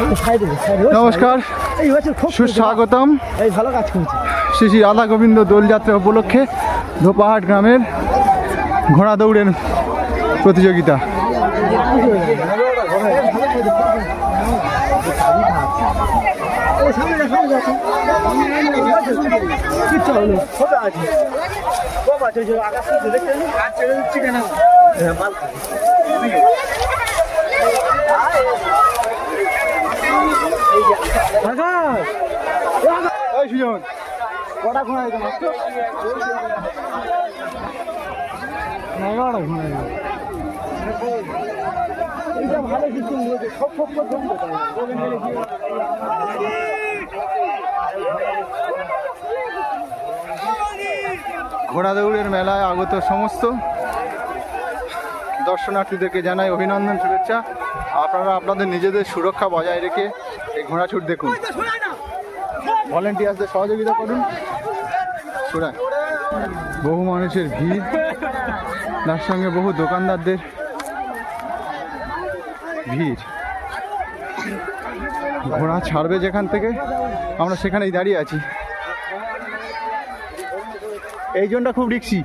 নমস্কার, সুস্বাগতম শ্রী শ্রী রাধা গোবিন্দ দোলযাত্রা উপলক্ষে ধোপাহাট গ্রামের ঘোড়া দৌড়ের প্রতিযোগিতা। কটা ঘোড়া এটা মাত্র 11টা ঘোড়া। এইটা ভালো কিছু সব ঘোড়া দৌড়ের মেলায় আগত সমস্ত দর্শনার্থীদেরকে জানাই অভিনন্দন, শুভেচ্ছা। আপনারা আপনাদের নিজেদের সুরক্ষা বজায় রেখে এই ঘোড়া ছুট দেখুন, ভলেন্টিয়ার্সদের সহযোগিতা করুন। সুরায় বহু মানুষের ভিড়, তার সঙ্গে বহু দোকানদারদের ভিড়। ঘোড়া ছাড়বে যেখান থেকে আমরা সেখানেই দাঁড়িয়ে আছি। এই জোনটা খুব রিক্সি,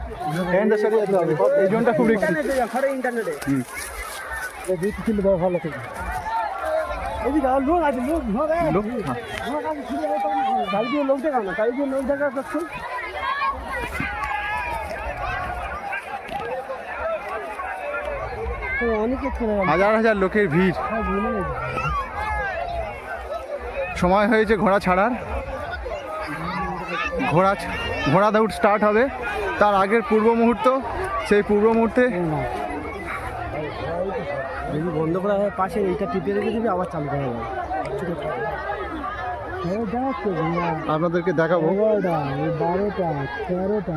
এই জোনটা খুব রিক্সি। হাজার হাজার লোকের ভিড়। সময় হয়েছে ঘোড়া ছাড়ার। ঘোড়া দৌড় স্টার্ট হবে। তার আগের পূর্ব মুহূর্ত, সেই পূর্ব মুহূর্তে বন্ধ করা হয় পাশে এইটা টিপে রেখে দিবি, আবার চালু করা হবে। আপনাদেরকে দেখাবো। 12টা 13টা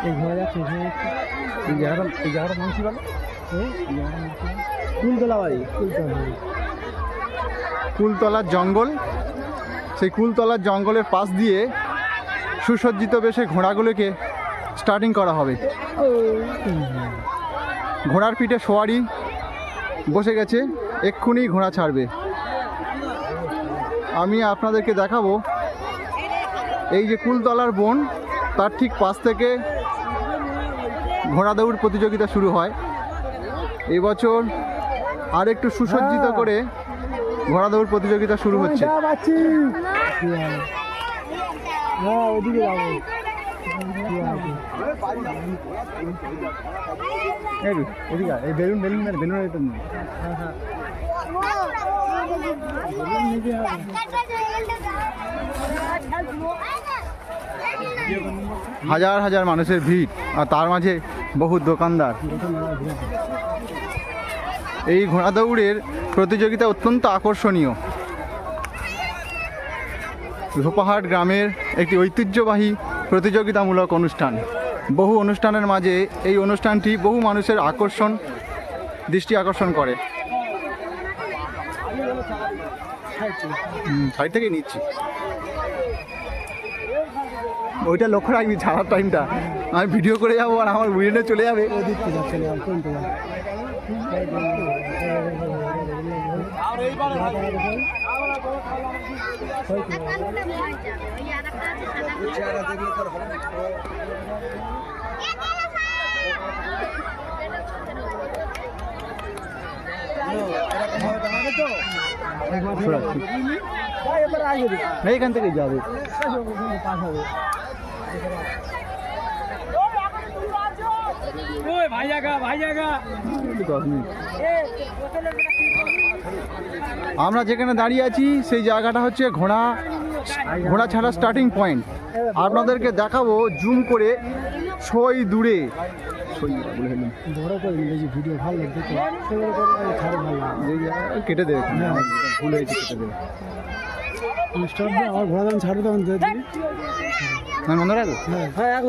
এই ঘরে যাচ্ছে। এই জায়গাটা নাম কি বলে? কুলতলা বাড়ি, কুলতলার জঙ্গল। সেই কুলতলার জঙ্গলের পাশ দিয়ে সুসজ্জিত বেশে ঘোড়াগুলোকে স্টার্টিং করা হবে। ঘোড়ার পিঠে সওয়ারি বসে গেছে, এক্ষুনি ঘোড়া ছাড়বে। আমি আপনাদেরকে দেখাবো এই যে কুলতলার বন, তার ঠিক পাশ থেকে ঘোড়া দৌড় প্রতিযোগিতা শুরু হয়। এই বছর আর একটু সুসজ্জিত করে ঘোড়া দৌড় প্রতিযোগিতা শুরু হচ্ছে। এই বেলুন বেলুন বেলুন হাজার হাজার মানুষের ভিড়, আর তার মাঝে বহু দোকানদার। এই ঘোড়া দৌড়ের প্রতিযোগিতা অত্যন্ত আকর্ষণীয়। ধোপাহাট গ্রামের একটি ঐতিহ্যবাহী প্রতিযোগিতামূলক অনুষ্ঠান। বহু অনুষ্ঠানের মাঝে এই অনুষ্ঠানটি বহু মানুষের দৃষ্টি আকর্ষণ করে। সাইড থেকে নিচ্ছি, ওইটা লক্ষ্য রাখবি ছাড়ার টাইমটা। আমি ভিডিও করে যাবো আর আমার উইন্ডে চলে যাবে। এইখান থেকে যাবে। আমরা যেখানে দাঁড়িয়ে আছি সেই জায়গাটা হচ্ছে ঘোড়া ছাড়া স্টার্টিং পয়েন্ট। আপনাদেরকে দেখাবো জুম করে ছই দূরে। ভিডিও ভালো লাগবে, কেটে দেবে, ভুল হয়েছে কেটে দেবে। আমার ঘোড়া যখন ছাড়বে তখন মনে রাখো। হ্যাঁ।